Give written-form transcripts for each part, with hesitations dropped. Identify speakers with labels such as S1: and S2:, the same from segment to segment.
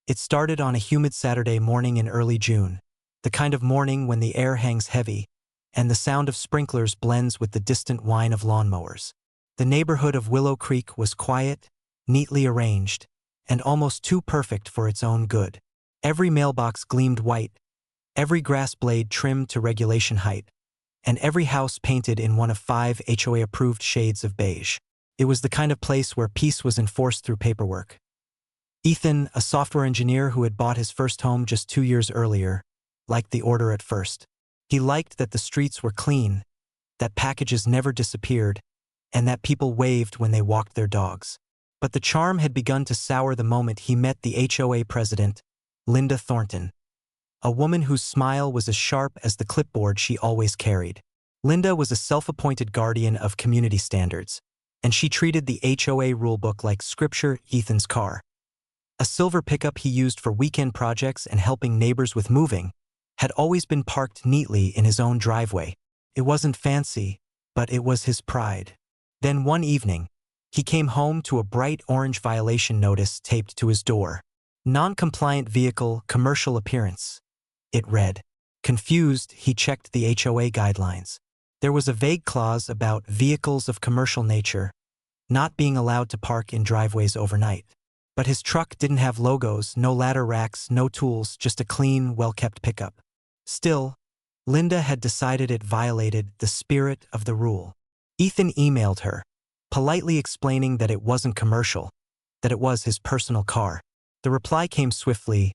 S1: It started on a humid Saturday morning in early June, the kind of morning when the air hangs heavy and the sound of sprinklers blends with the distant whine of lawnmowers. The neighborhood of Willow Creek was quiet, neatly arranged, and almost too perfect for its own good. Every mailbox gleamed white, every grass blade trimmed to regulation height, and every house painted in one of 5 HOA-approved shades of beige. It was the kind of place where peace was enforced through paperwork. Ethan, a software engineer who had bought his first home just 2 years earlier, liked the order at first. He liked that the streets were clean, that packages never disappeared, and that people waved when they walked their dogs. But the charm had begun to sour the moment he met the HOA president, Linda Thornton, a woman whose smile was as sharp as the clipboard she always carried. Linda was a self-appointed guardian of community standards, and she treated the HOA rulebook like scripture. Ethan's car, a silver pickup he used for weekend projects and helping neighbors with moving, had always been parked neatly in his own driveway. It wasn't fancy, but it was his pride. Then one evening, he came home to a bright orange violation notice taped to his door. Non-compliant vehicle, commercial appearance, it read. Confused, he checked the HOA guidelines. There was a vague clause about vehicles of commercial nature not being allowed to park in driveways overnight. But his truck didn't have logos, no ladder racks, no tools, just a clean, well-kept pickup. Still, Linda had decided it violated the spirit of the rule. Ethan emailed her, politely explaining that it wasn't commercial, that it was his personal car. The reply came swiftly.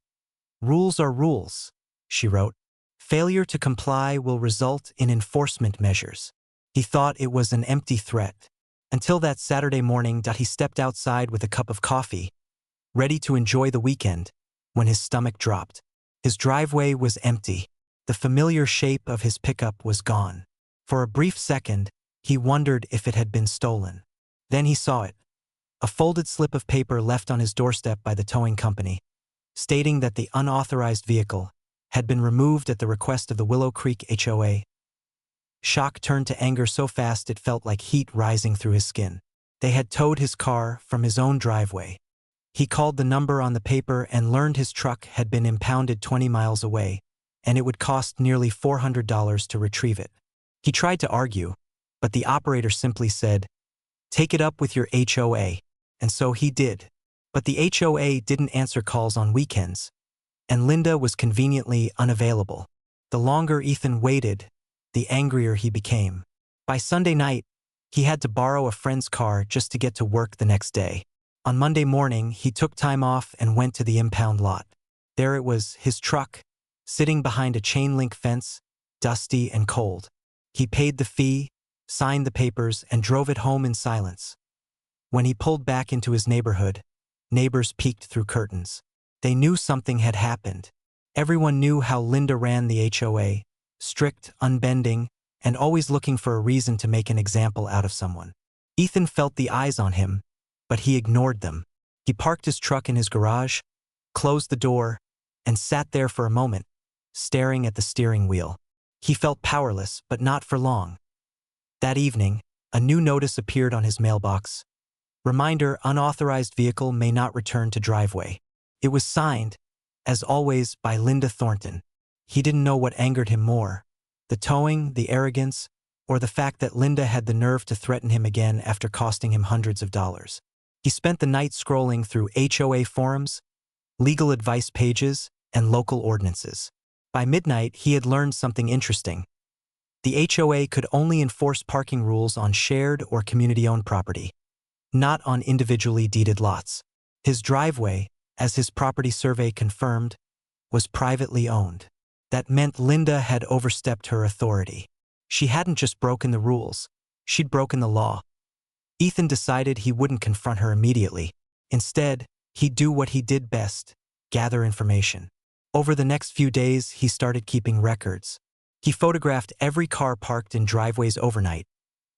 S1: "Rules are rules," she wrote. "Failure to comply will result in enforcement measures." He thought it was an empty threat. Until that Saturday morning he stepped outside with a cup of coffee, ready to enjoy the weekend, when his stomach dropped. His driveway was empty. The familiar shape of his pickup was gone. For a brief second, he wondered if it had been stolen. Then he saw it, a folded slip of paper left on his doorstep by the towing company, stating that the unauthorized vehicle had been removed at the request of the Willow Creek HOA. Shock turned to anger so fast it felt like heat rising through his skin. They had towed his car from his own driveway. He called the number on the paper and learned his truck had been impounded 20 miles away, and it would cost nearly $400 to retrieve it. He tried to argue, but the operator simply said, "Take it up with your HOA," and so he did. But the HOA didn't answer calls on weekends, and Linda was conveniently unavailable. The longer Ethan waited, the angrier he became. By Sunday night, he had to borrow a friend's car just to get to work the next day. On Monday morning, he took time off and went to the impound lot. There it was, his truck, sitting behind a chain-link fence, dusty and cold. He paid the fee, signed the papers, and drove it home in silence. When he pulled back into his neighborhood, neighbors peeked through curtains. They knew something had happened. Everyone knew how Linda ran the HOA, strict, unbending, and always looking for a reason to make an example out of someone. Ethan felt the eyes on him, but he ignored them. He parked his truck in his garage, closed the door, and sat there for a moment, staring at the steering wheel. He felt powerless, but not for long. That evening, a new notice appeared on his mailbox. Reminder: unauthorized vehicle may not return to driveway. It was signed, as always, by Linda Thornton. He didn't know what angered him more, the towing, the arrogance, or the fact that Linda had the nerve to threaten him again after costing him hundreds of dollars. He spent the night scrolling through HOA forums, legal advice pages, and local ordinances. By midnight, he had learned something interesting. The HOA could only enforce parking rules on shared or community-owned property, not on individually deeded lots. His driveway, as his property survey confirmed, was privately owned. That meant Linda had overstepped her authority. She hadn't just broken the rules, she'd broken the law. Ethan decided he wouldn't confront her immediately. Instead, he'd do what he did best: gather information. Over the next few days, he started keeping records. He photographed every car parked in driveways overnight,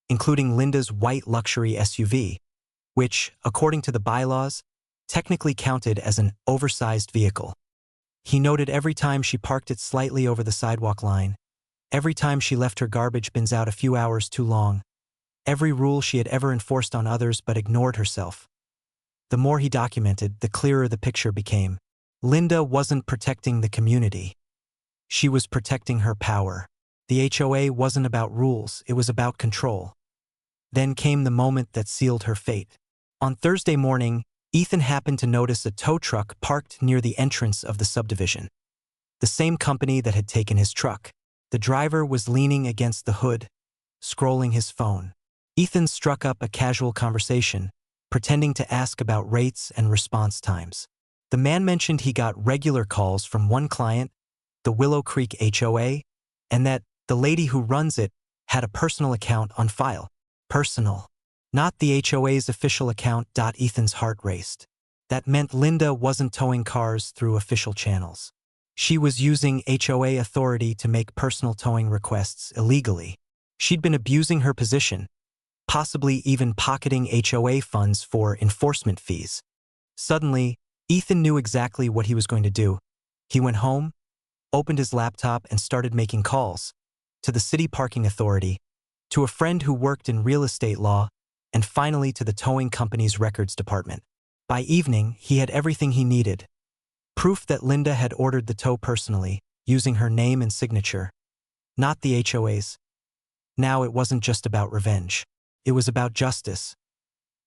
S1: including Linda's white luxury SUV, which, according to the bylaws, technically counted as an oversized vehicle. He noted every time she parked it slightly over the sidewalk line, every time she left her garbage bins out a few hours too long, every rule she had ever enforced on others but ignored herself. The more he documented, the clearer the picture became. Linda wasn't protecting the community. She was protecting her power. The HOA wasn't about rules, it was about control. Then came the moment that sealed her fate. On Thursday morning, Ethan happened to notice a tow truck parked near the entrance of the subdivision. The same company that had taken his truck. The driver was leaning against the hood, scrolling his phone. Ethan struck up a casual conversation, pretending to ask about rates and response times. The man mentioned he got regular calls from one client, the Willow Creek HOA, and that the lady who runs it had a personal account on file. Personal. Not the HOA's official account. Ethan's heart raced. That meant Linda wasn't towing cars through official channels. She was using HOA authority to make personal towing requests illegally. She'd been abusing her position, possibly even pocketing HOA funds for enforcement fees. Suddenly, Ethan knew exactly what he was going to do. He went home, opened his laptop, and started making calls to the city parking authority, to a friend who worked in real estate law, and finally to the towing company's records department. By evening, he had everything he needed. Proof that Linda had ordered the tow personally, using her name and signature. Not the HOA's. Now it wasn't just about revenge. It was about justice.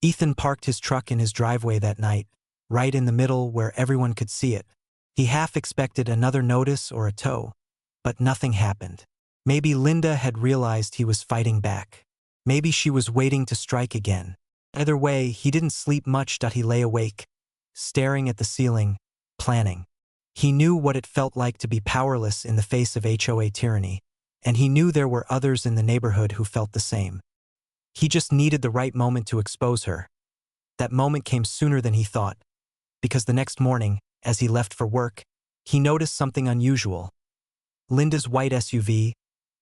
S1: Ethan parked his truck in his driveway that night, right in the middle where everyone could see it. He half expected another notice or a tow, but nothing happened. Maybe Linda had realized he was fighting back. Maybe she was waiting to strike again. Either way, he didn't sleep much. He lay awake, staring at the ceiling, planning. He knew what it felt like to be powerless in the face of HOA tyranny, and he knew there were others in the neighborhood who felt the same. He just needed the right moment to expose her. That moment came sooner than he thought, because the next morning, as he left for work, he noticed something unusual. Linda's white SUV,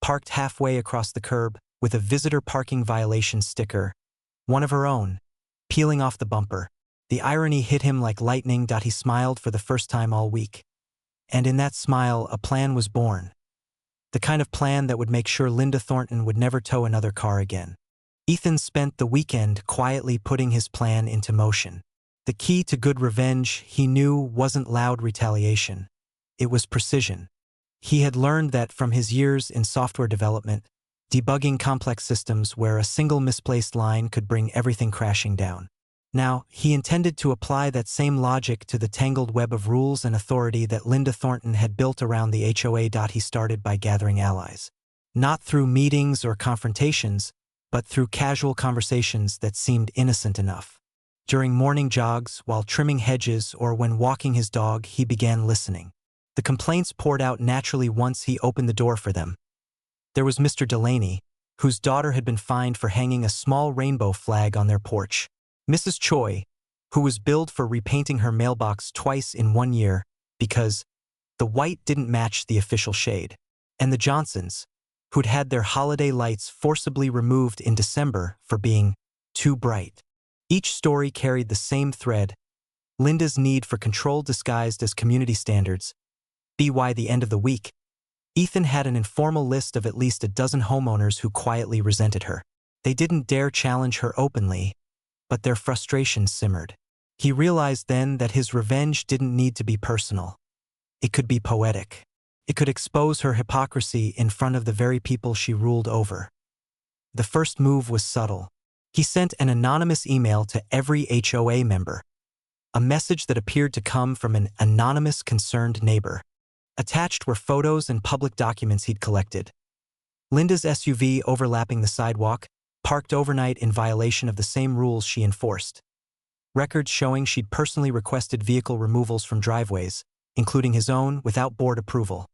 S1: parked halfway across the curb, with a visitor parking violation sticker, one of her own, peeling off the bumper. The irony hit him like lightning. He smiled for the first time all week. And in that smile, a plan was born. The kind of plan that would make sure Linda Thornton would never tow another car again. Ethan spent the weekend quietly putting his plan into motion. The key to good revenge, he knew, wasn't loud retaliation. It was precision. He had learned that from his years in software development, debugging complex systems where a single misplaced line could bring everything crashing down. Now, he intended to apply that same logic to the tangled web of rules and authority that Linda Thornton had built around the HOA. He started by gathering allies. Not through meetings or confrontations, but through casual conversations that seemed innocent enough. During morning jogs, while trimming hedges, or when walking his dog, he began listening. The complaints poured out naturally once he opened the door for them. There was Mr. Delaney, whose daughter had been fined for hanging a small rainbow flag on their porch. Mrs. Choi, who was billed for repainting her mailbox twice in 1 year because the white didn't match the official shade. And the Johnsons, who'd had their holiday lights forcibly removed in December for being too bright. Each story carried the same thread: Linda's need for control disguised as community standards. By the end of the week, Ethan had an informal list of at least a dozen homeowners who quietly resented her. They didn't dare challenge her openly, but their frustration simmered. He realized then that his revenge didn't need to be personal. It could be poetic. It could expose her hypocrisy in front of the very people she ruled over. The first move was subtle. He sent an anonymous email to every HOA member, a message that appeared to come from an anonymous concerned neighbor. Attached were photos and public documents he'd collected. Linda's SUV overlapping the sidewalk, parked overnight in violation of the same rules she enforced. Records showing she'd personally requested vehicle removals from driveways, including his own, without board approval.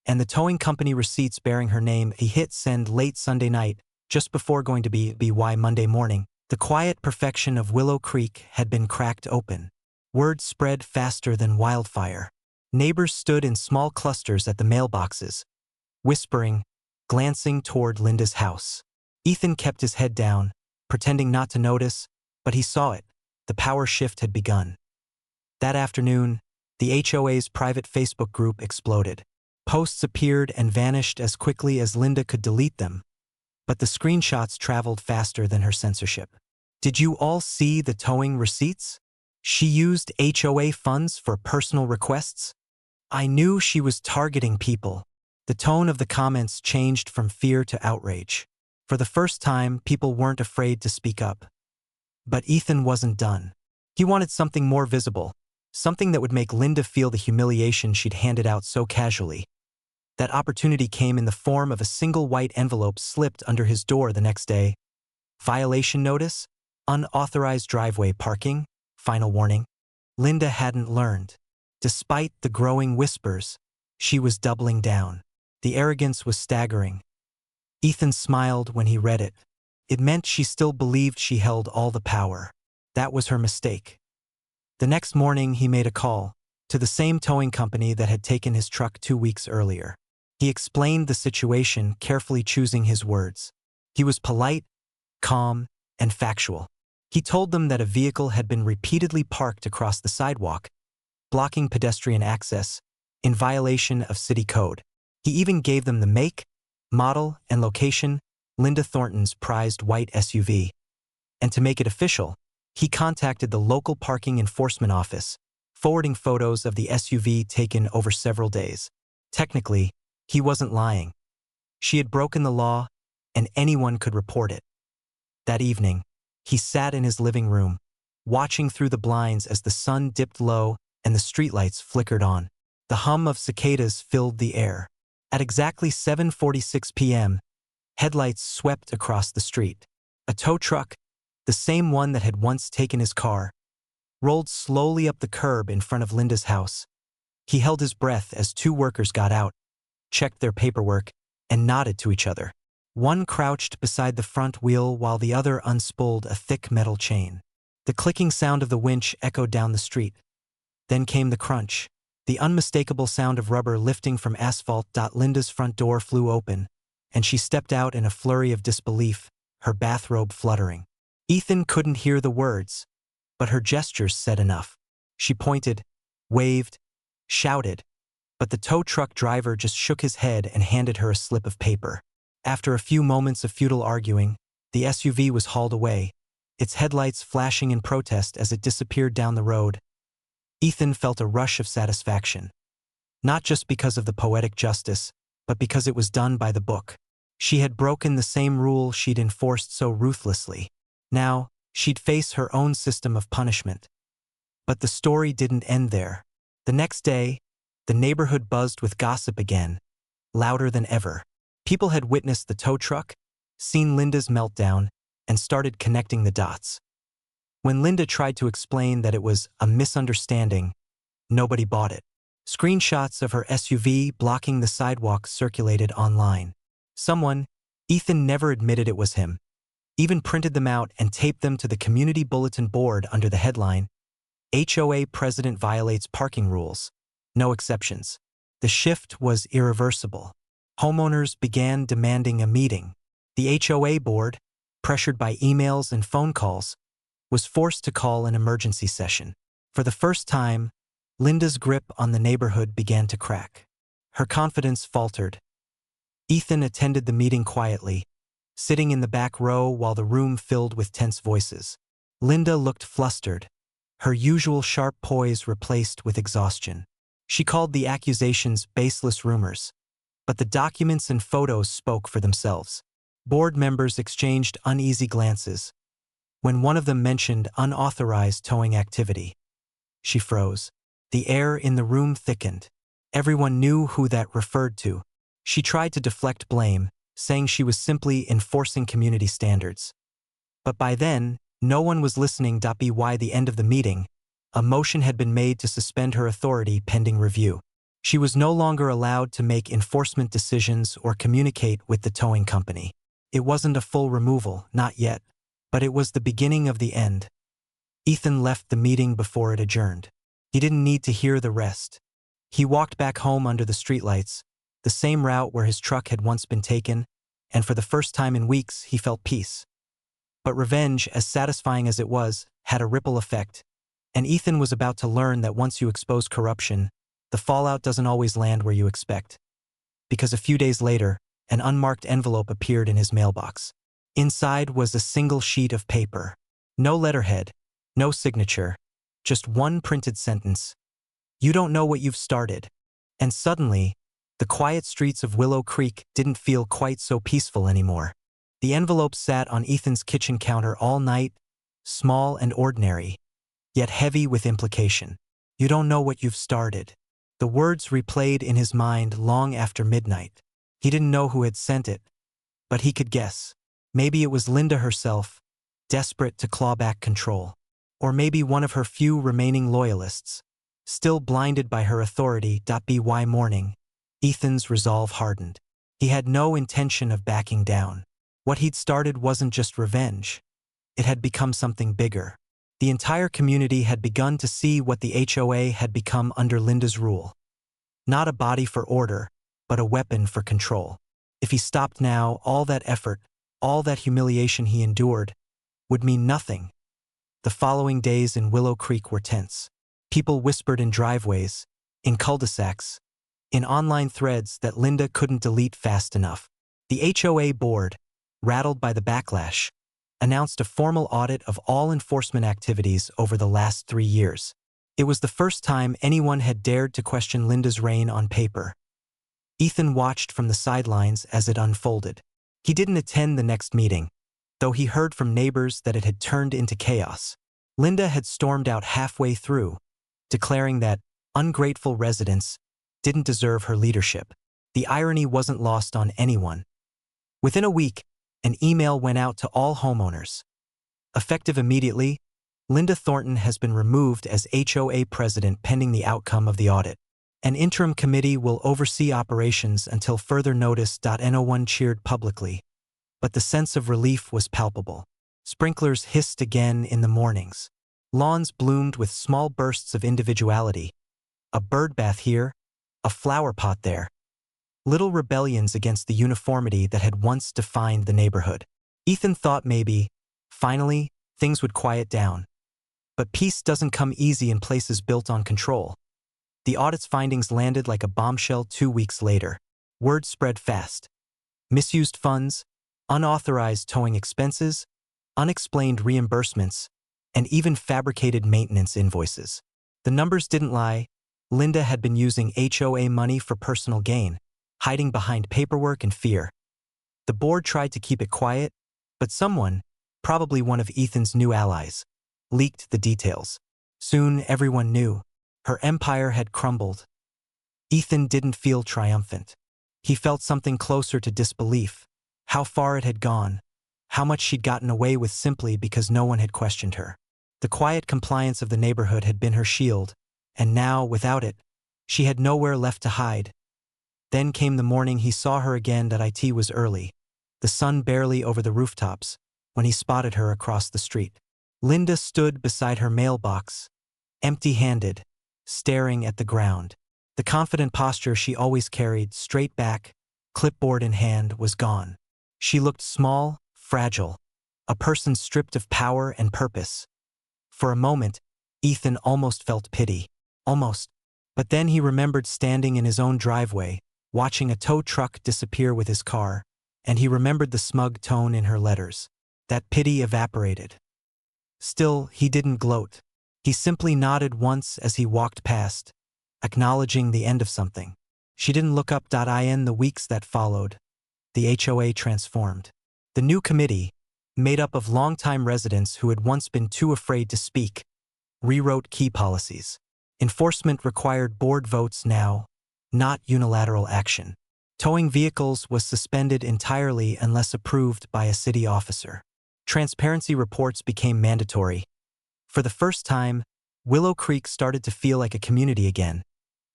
S1: And the towing company receipts bearing her name. He hit send late Sunday night, just before going to by Monday morning. The quiet perfection of Willow Creek had been cracked open. Word spread faster than wildfire. Neighbors stood in small clusters at the mailboxes, whispering, glancing toward Linda's house. Ethan kept his head down, pretending not to notice, but he saw it. The power shift had begun. That afternoon, the HOA's private Facebook group exploded. Posts appeared and vanished as quickly as Linda could delete them, but the screenshots traveled faster than her censorship. Did you all see the towing receipts? She used HOA funds for personal requests? I knew she was targeting people. The tone of the comments changed from fear to outrage. For the first time, people weren't afraid to speak up. But Ethan wasn't done. He wanted something more visible, something that would make Linda feel the humiliation she'd handed out so casually. That opportunity came in the form of a single white envelope slipped under his door the next day. Violation notice, unauthorized driveway parking, final warning. Linda hadn't learned. Despite the growing whispers, she was doubling down. The arrogance was staggering. Ethan smiled when he read it. It meant she still believed she held all the power. That was her mistake. The next morning, he made a call to the same towing company that had taken his truck 2 weeks earlier. He explained the situation, carefully choosing his words. He was polite, calm, and factual. He told them that a vehicle had been repeatedly parked across the sidewalk, blocking pedestrian access, in violation of city code. He even gave them the make, model, and location, Linda Thornton's prized white SUV. And to make it official, he contacted the local parking enforcement office, forwarding photos of the SUV taken over several days. Technically, he wasn't lying. She had broken the law, and anyone could report it. That evening, he sat in his living room, watching through the blinds as the sun dipped low and the streetlights flickered on. The hum of cicadas filled the air. At exactly 7:46 p.m., headlights swept across the street. A tow truck, the same one that had once taken his car, rolled slowly up the curb in front of Linda's house. He held his breath as 2 workers got out, checked their paperwork, and nodded to each other. One crouched beside the front wheel while the other unspooled a thick metal chain. The clicking sound of the winch echoed down the street. Then came the crunch, the unmistakable sound of rubber lifting from asphalt. Linda's front door flew open, and she stepped out in a flurry of disbelief, her bathrobe fluttering. Ethan couldn't hear the words, but her gestures said enough. She pointed, waved, shouted, but the tow truck driver just shook his head and handed her a slip of paper. After a few moments of futile arguing, the SUV was hauled away, its headlights flashing in protest as it disappeared down the road. Ethan felt a rush of satisfaction. Not just because of the poetic justice, but because it was done by the book. She had broken the same rule she'd enforced so ruthlessly. Now, she'd face her own system of punishment. But the story didn't end there. The next day, the neighborhood buzzed with gossip again, louder than ever. People had witnessed the tow truck, seen Linda's meltdown, and started connecting the dots. When Linda tried to explain that it was a misunderstanding, nobody bought it. Screenshots of her SUV blocking the sidewalk circulated online. Someone, Ethan never admitted it was him, even printed them out and taped them to the community bulletin board under the headline, HOA President Violates Parking Rules. No exceptions. The shift was irreversible. Homeowners began demanding a meeting. The HOA board, pressured by emails and phone calls, was forced to call an emergency session. For the first time, Linda's grip on the neighborhood began to crack. Her confidence faltered. Ethan attended the meeting quietly, sitting in the back row while the room filled with tense voices. Linda looked flustered, her usual sharp poise replaced with exhaustion. She called the accusations baseless rumors, but the documents and photos spoke for themselves. Board members exchanged uneasy glances. When one of them mentioned unauthorized towing activity, she froze. The air in the room thickened. Everyone knew who that referred to. She tried to deflect blame, saying she was simply enforcing community standards. But by then, no one was listening. By the end of the meeting, a motion had been made to suspend her authority pending review. She was no longer allowed to make enforcement decisions or communicate with the towing company. It wasn't a full removal, not yet, but it was the beginning of the end. Ethan left the meeting before it adjourned. He didn't need to hear the rest. He walked back home under the streetlights, the same route where his truck had once been taken, and for the first time in weeks he felt peace. But revenge, as satisfying as it was, had a ripple effect, and Ethan was about to learn that once you expose corruption, the fallout doesn't always land where you expect. Because a few days later, an unmarked envelope appeared in his mailbox. Inside was a single sheet of paper. No letterhead, no signature, Just one printed sentence. You don't know what you've started. And suddenly, the quiet streets of Willow Creek didn't feel quite so peaceful anymore. The envelope sat on Ethan's kitchen counter all night, small and ordinary, yet heavy with implication. You don't know what you've started. The words replayed in his mind long after midnight. He didn't know who had sent it, but he could guess. Maybe it was Linda herself, desperate to claw back control. Or maybe one of her few remaining loyalists, still blinded by her authority. By morning, Ethan's resolve hardened. He had no intention of backing down. What he'd started wasn't just revenge. It had become something bigger. The entire community had begun to see what the HOA had become under Linda's rule. Not a body for order, but a weapon for control. If he stopped now, all that effort, all that humiliation he endured, would mean nothing. The following days in Willow Creek were tense. People whispered in driveways, in cul-de-sacs, in online threads that Linda couldn't delete fast enough. The HOA board, rattled by the backlash, announced a formal audit of all enforcement activities over the last 3 years. It was the first time anyone had dared to question Linda's reign on paper. Ethan watched from the sidelines as it unfolded. He didn't attend the next meeting, though he heard from neighbors that it had turned into chaos. Linda had stormed out halfway through, declaring that ungrateful residents didn't deserve her leadership. The irony wasn't lost on anyone. Within a week, an email went out to all homeowners. Effective immediately, Linda Thornton has been removed as HOA president pending the outcome of the audit. An interim committee will oversee operations until further notice. No one cheered publicly, but the sense of relief was palpable. Sprinklers hissed again in the mornings. Lawns bloomed with small bursts of individuality. A birdbath here, a flower pot there. Little rebellions against the uniformity that had once defined the neighborhood. Ethan thought maybe, finally, things would quiet down. But peace doesn't come easy in places built on control. The audit's findings landed like a bombshell 2 weeks later. Word spread fast. Misused funds, unauthorized towing expenses, unexplained reimbursements, and even fabricated maintenance invoices. The numbers didn't lie. Linda had been using HOA money for personal gain, hiding behind paperwork and fear. The board tried to keep it quiet, but someone, probably one of Ethan's new allies, leaked the details. Soon everyone knew. Her empire had crumbled. Ethan didn't feel triumphant. He felt something closer to disbelief. How far it had gone. How much she'd gotten away with simply because no one had questioned her. The quiet compliance of the neighborhood had been her shield, and now, without it, she had nowhere left to hide. Then came the morning he saw her again. It was early, the sun barely over the rooftops, when he spotted her across the street. Linda stood beside her mailbox, empty-handed, staring at the ground. The confident posture she always carried, straight back, clipboard in hand, was gone. She looked small, fragile, a person stripped of power and purpose. For a moment, Ethan almost felt pity. Almost. But then he remembered standing in his own driveway, watching a tow truck disappear with his car, and he remembered the smug tone in her letters. That pity evaporated. Still, he didn't gloat. He simply nodded once as he walked past, acknowledging the end of something. She didn't look up. In the weeks that followed, the HOA transformed. The new committee, made up of longtime residents who had once been too afraid to speak, rewrote key policies. Enforcement required board votes now, not unilateral action. Towing vehicles was suspended entirely unless approved by a city officer. Transparency reports became mandatory. For the first time, Willow Creek started to feel like a community again,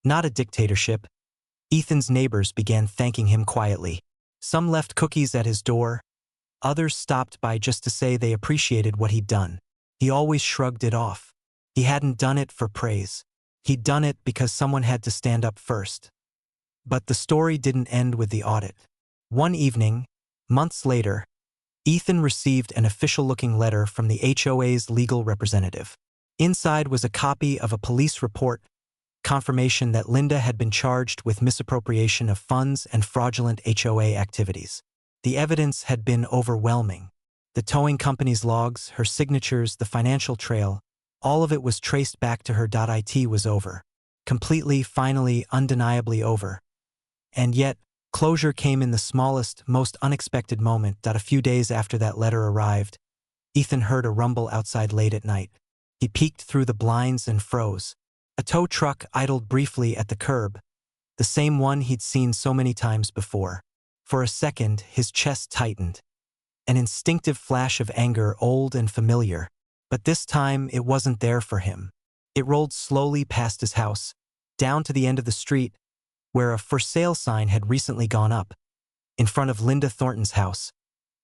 S1: not a dictatorship. Ethan's neighbors began thanking him quietly. Some left cookies at his door. Others stopped by just to say they appreciated what he'd done. He always shrugged it off. He hadn't done it for praise. He'd done it because someone had to stand up first. But the story didn't end with the audit. One evening, months later, Ethan received an official-looking letter from the HOA's legal representative. Inside was a copy of a police report, confirmation that Linda had been charged with misappropriation of funds and fraudulent HOA activities. The evidence had been overwhelming. The towing company's logs, her signatures, the financial trail. All of it was traced back to her. It was over. Completely, finally, undeniably over. And yet, closure came in the smallest, most unexpected moment. A few days after that letter arrived, Ethan heard a rumble outside late at night. He peeked through the blinds and froze. A tow truck idled briefly at the curb, the same one he'd seen so many times before. For a second, his chest tightened. An instinctive flash of anger, old and familiar. But this time, it wasn't there for him. It rolled slowly past his house, down to the end of the street, where a for sale sign had recently gone up, in front of Linda Thornton's house.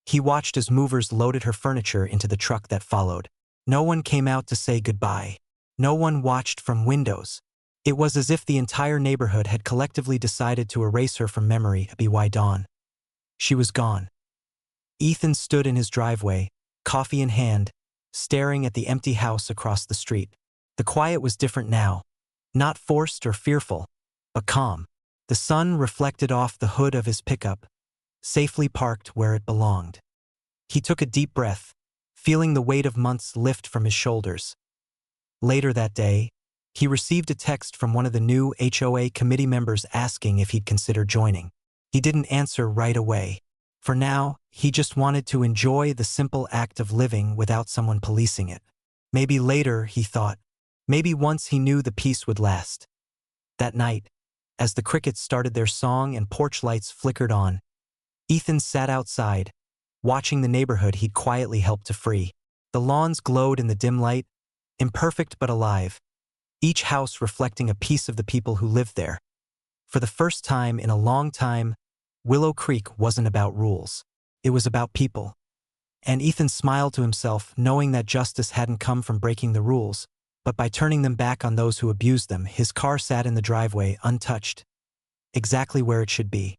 S1: He watched as movers loaded her furniture into the truck that followed. No one came out to say goodbye. No one watched from windows. It was as if the entire neighborhood had collectively decided to erase her from memory. By dawn, she was gone. Ethan stood in his driveway, coffee in hand, staring at the empty house across the street. The quiet was different now. Not forced or fearful, but calm. The sun reflected off the hood of his pickup, safely parked where it belonged. He took a deep breath, feeling the weight of months lift from his shoulders. Later that day, he received a text from one of the new HOA committee members asking if he'd consider joining. He didn't answer right away. For now, he just wanted to enjoy the simple act of living without someone policing it. Maybe later, he thought. Maybe once he knew the peace would last. That night, as the crickets started their song and porch lights flickered on, Ethan sat outside, watching the neighborhood he'd quietly helped to free. The lawns glowed in the dim light, imperfect but alive, each house reflecting a piece of the people who lived there. For the first time in a long time, Willow Creek wasn't about rules. It was about people. And Ethan smiled to himself, knowing that justice hadn't come from breaking the rules, but by turning them back on those who abused them. His car sat in the driveway, untouched, exactly where it should be.